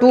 2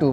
2۔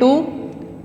2،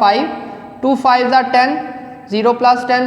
5، 2 5s are 10، 0 plus 10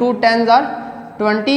2 10s are 20۔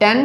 10،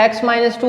x minus 2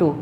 2۔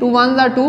2 1s are 2،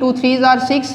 2 3s are 6،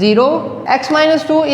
0۔ x minus 2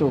2۔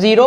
0۔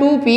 2p،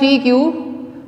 3q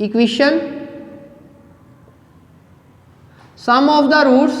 equation, sum of the roots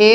a،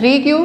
3q،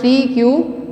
3q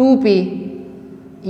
2p،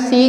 c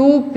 2p،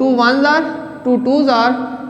2 1s are 2 2s are،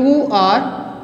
2r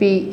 p۔